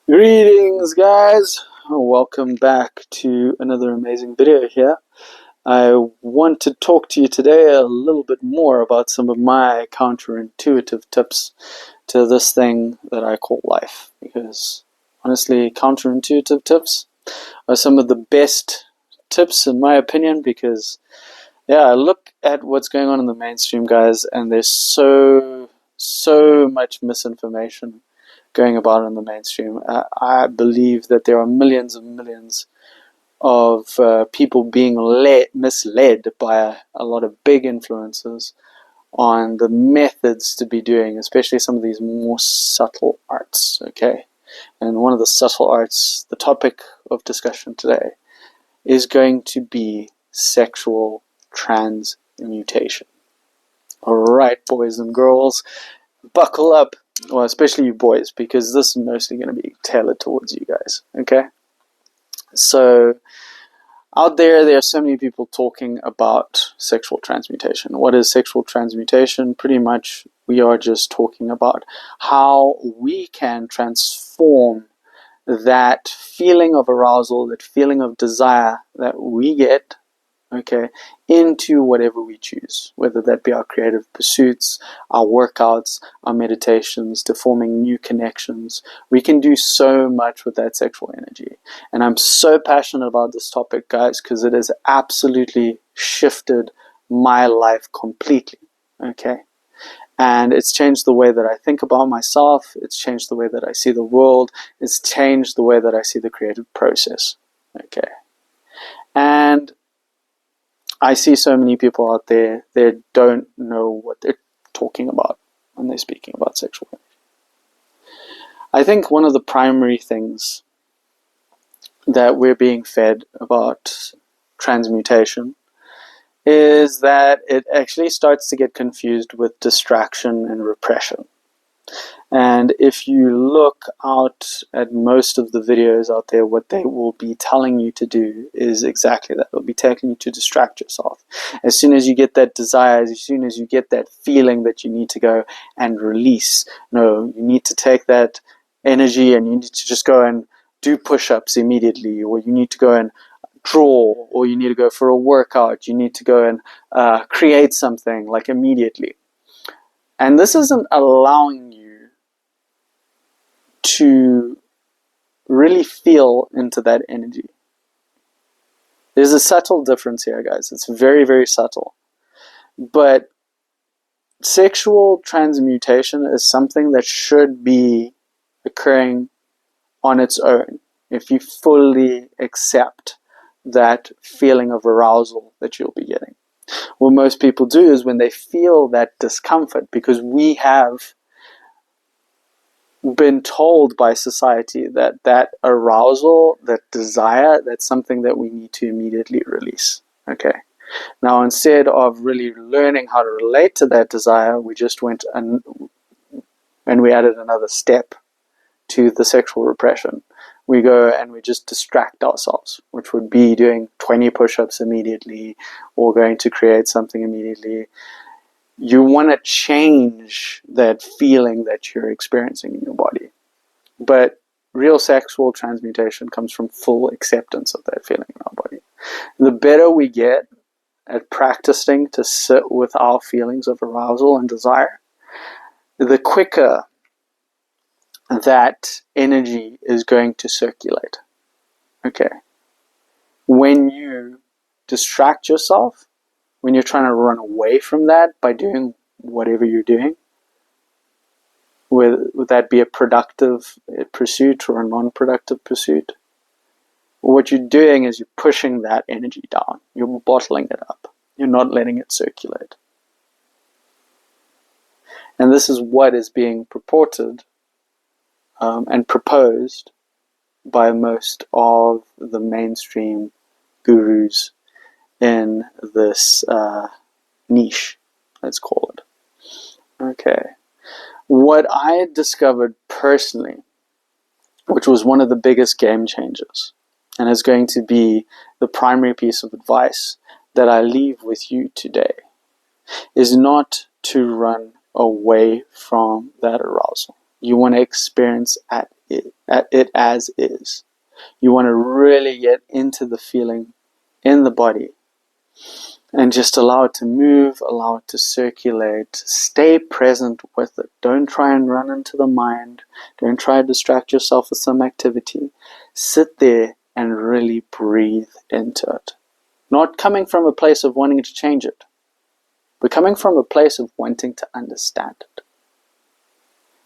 Greetings, guys. Welcome back to another amazing video here. I want to talk to you today a little bit more about some of my counterintuitive tips to this thing that I call life. Because honestly, counterintuitive tips are some of the best tips in my opinion, because I look at what's going on in the mainstream, guys, and there's so much misinformation going about in the mainstream. I believe that there are millions and millions of people being misled by a lot of big influencers on the methods to be doing, especially some of these more subtle arts, okay? And one of the subtle arts, the topic of discussion today, is going to be sexual transmutation. Alright, boys and girls, buckle up. Well, especially you boys, because this is mostly going to be tailored towards you guys, okay? So, out there are so many people talking about sexual transmutation. What is sexual transmutation? Pretty much, we are just talking about how we can transform that feeling of arousal, that feeling of desire that we get, okay, into whatever we choose, whether that be our creative pursuits, our workouts, our meditations, to forming new connections. We can do so much with that sexual energy. And I'm so passionate about this topic, guys, because it has absolutely shifted my life completely, okay? And it's changed the way that I think about myself, it's changed the way that I see the world, it's changed the way that I see the creative process, okay? And I see so many people out there that don't know what they're talking about when they're speaking about sexual energy. I think one of the primary things that we're being fed about transmutation is that it actually starts to get confused with distraction and repression. And if you look out at most of the videos out there, what they will be telling you to do is exactly that. They'll be taking you to distract yourself. As soon as you get that desire, as soon as you get that feeling that you need to go and release, no, you need to take that energy and you need to just go and do push-ups immediately, or you need to go and draw, or you need to go for a workout, you need to go and create something like immediately. And this isn't allowing you to really feel into that energy. There's a subtle difference here, guys. It's very, very subtle. But sexual transmutation is something that should be occurring on its own if you fully accept that feeling of arousal that you'll be getting. What most people do is when they feel that discomfort, because we have been told by society that that arousal, that desire, that's something that we need to immediately release, okay? Now, instead of really learning how to relate to that desire, we just went and we added another step to the sexual repression. We go and we just distract ourselves, which would be doing 20 push-ups immediately or going to create something immediately. You want to change that feeling that you're experiencing in your body. But real sexual transmutation comes from full acceptance of that feeling in our body. The better we get at practicing to sit with our feelings of arousal and desire, the quicker that energy is going to circulate. Okay. When you distract yourself, when you're trying to run away from that by doing whatever you're doing, would that be a productive pursuit or a non-productive pursuit? What you're doing is you're pushing that energy down. You're bottling it up. You're not letting it circulate. And this is what is being purported and proposed by most of the mainstream gurus in this niche, let's call it. Okay. What I discovered personally, which was one of the biggest game changers, and is going to be the primary piece of advice that I leave with you today, is not to run away from that arousal. You want to experience at it as is. You want to really get into the feeling in the body and just allow it to move, allow it to circulate, stay present with it. Don't try and run into the mind. Don't try to distract yourself with some activity. Sit there and really breathe into it. Not coming from a place of wanting to change it, but coming from a place of wanting to understand it.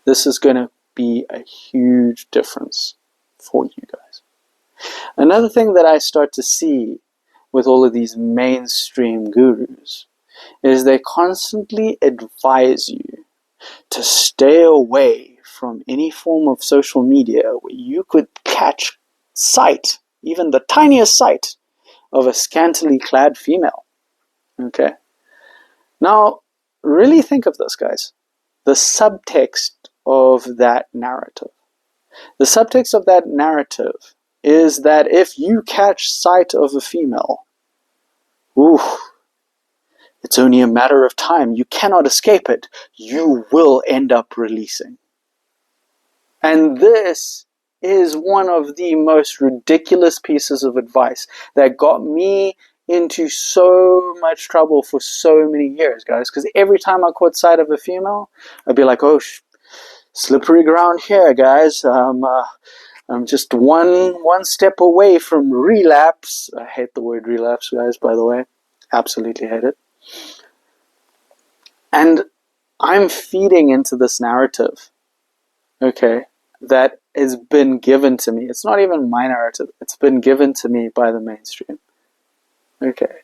This is going to be a huge difference for you guys. Another thing that I start to see with all of these mainstream gurus is they constantly advise you to stay away from any form of social media where you could catch sight, even the tiniest sight, of a scantily clad female. Okay? Now, really think of this, guys. The subtext of that narrative. The subtext of that narrative is that if you catch sight of a female, it's only a matter of time. You cannot escape it. You will end up releasing. And this is one of the most ridiculous pieces of advice that got me into so much trouble for so many years, guys. Because every time I caught sight of a female, I'd be like, oh, slippery ground here, guys. I'm just one step away from relapse. I hate the word relapse, guys, by the way. Absolutely hate it. And I'm feeding into this narrative, okay, that has been given to me. It's not even my narrative. It's been given to me by the mainstream. Okay.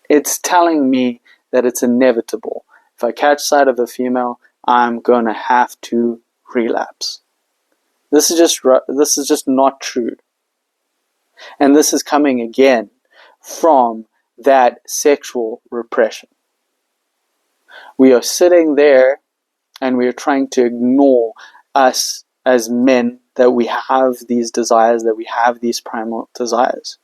It's telling me that it's inevitable. If I catch sight of a female, I'm going to have to relapse. This is just not true. And this is coming again from that sexual repression. We are sitting there and we are trying to ignore us as men, that we have these desires, that we have these primal desires.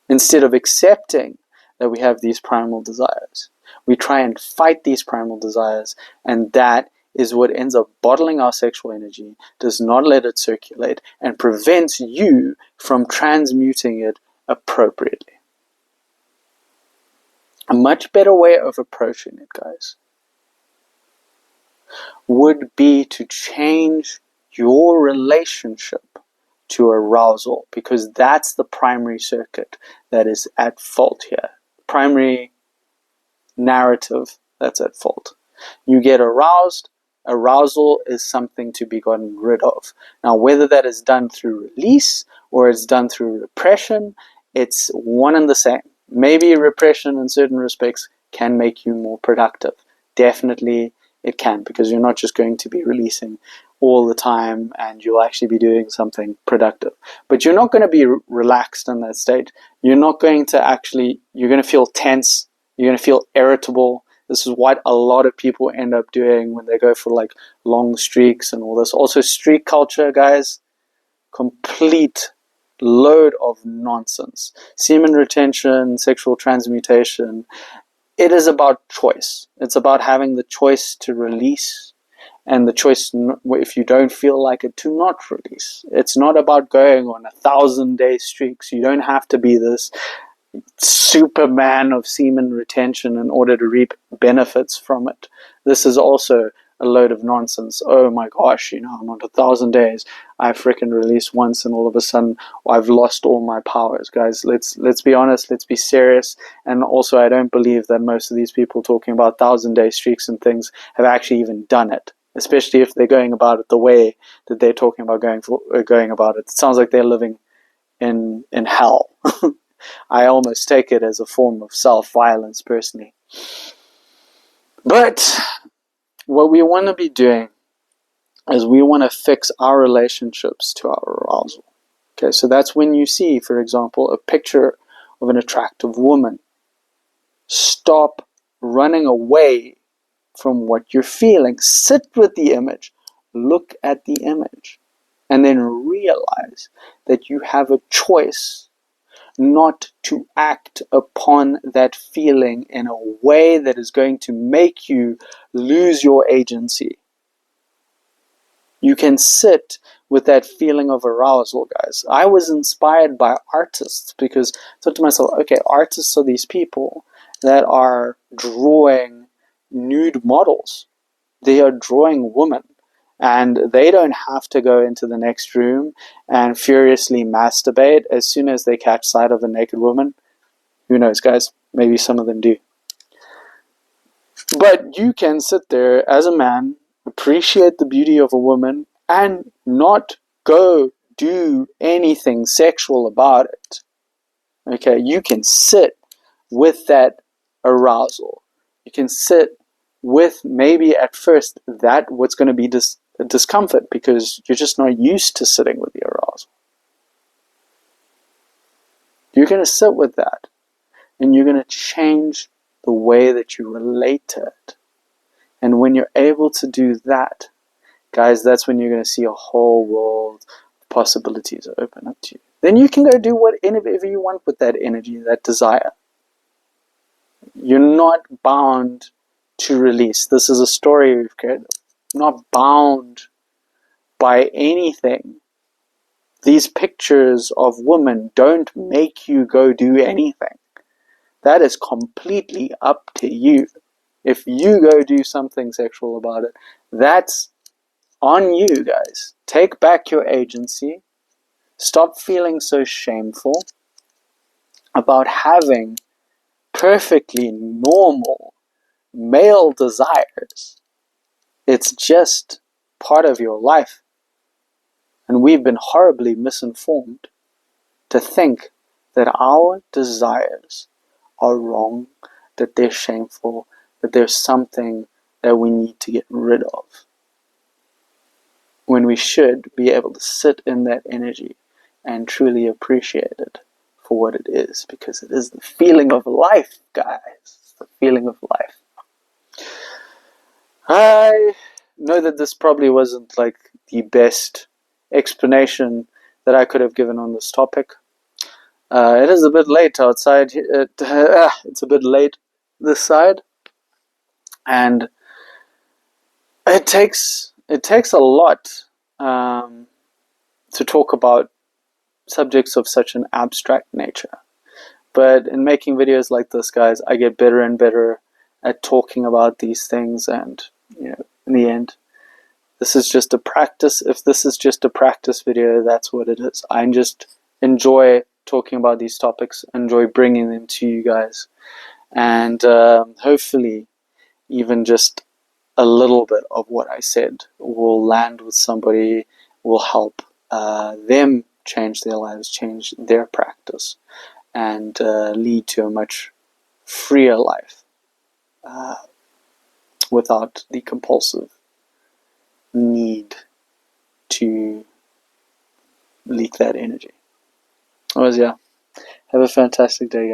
Instead of accepting that we have these primal desires, we try and fight these primal desires, and that is what ends up bottling our sexual energy, does not let it circulate, and prevents you from transmuting it appropriately. A much better way of approaching it, guys, would be to change your relationship to arousal, because that's the primary circuit that is at fault here. Primary narrative that's at fault. You get aroused. Arousal is something to be gotten rid of. Now, whether that is done through release or it's done through repression, it's one and the same. Maybe repression in certain respects can make you more productive. Definitely it can, because you're not just going to be releasing all the time and you'll actually be doing something productive. But you're not going to be relaxed in that state. You're going to feel tense. You're going to feel irritable. This is what a lot of people end up doing when they go for like long streaks and all this. Also, streak culture, guys, complete load of nonsense. Semen retention, sexual transmutation. It is about choice. It's about having the choice to release and the choice, if you don't feel like it, to not release. It's not about going on 1,000-day streaks. You don't have to be this Superman of semen retention in order to reap benefits from it. This is also a load of nonsense. Oh my gosh, I'm on 1,000 days. I freaking release once and all of a sudden I've lost all my powers. Guys, let's be honest, let's be serious. And also, I don't believe that most of these people talking about 1,000-day streaks and things have actually even done it, especially if they're going about it the way that they're talking about going about it. It sounds like they're living in hell. I almost take it as a form of self-violence personally. But what we want to be doing is we want to fix our relationships to our arousal. Okay, so that's when you see, for example, a picture of an attractive woman. Stop running away from what you're feeling. Sit with the image. Look at the image. And then realize that you have a choice not to act upon that feeling in a way that is going to make you lose your agency. You can sit with that feeling of arousal, guys. I was inspired by artists because I thought to myself, okay, artists are these people that are drawing nude models. They are drawing women, and they don't have to go into the next room and furiously masturbate as soon as they catch sight of a naked woman. Who knows, guys? Maybe some of them do. But you can sit there as a man, appreciate the beauty of a woman, and not go do anything sexual about it. Okay, you can sit with that arousal. You can sit with maybe at first that what's going to be discomfort because you're just not used to sitting with the arousal. You're going to sit with that, and you're going to change the way that you relate to it. And when you're able to do that, guys, that's when you're going to see a whole world of possibilities open up to you. Then you can go do whatever you want with that energy, that desire. You're not bound to release. This is a story we've created. Not bound by anything. These pictures of women don't make you go do anything. That is completely up to you. If you go do something sexual about it, that's on you, guys. Take back your agency. Stop feeling so shameful about having perfectly normal male desires. It's just part of your life. And we've been horribly misinformed to think that our desires are wrong, that they're shameful, that there's something that we need to get rid of. When we should be able to sit in that energy and truly appreciate it for what it is, because it is the feeling of life, guys. It's the feeling of life. I know that this probably wasn't like the best explanation that I could have given on this topic. It is a bit late outside. It's a bit late this side, and it takes a lot to talk about subjects of such an abstract nature. But in making videos like this, guys, I get better and better at talking about these things, and in the end, this is just a practice. If this is just a practice video, that's what it is. I just enjoy talking about these topics, enjoy bringing them to you guys, and hopefully even just a little bit of what I said will land with somebody, will help them change their lives, change their practice, and lead to a much freer life without the compulsive need to leak that energy. Otherwise, yeah, have a fantastic day, guys.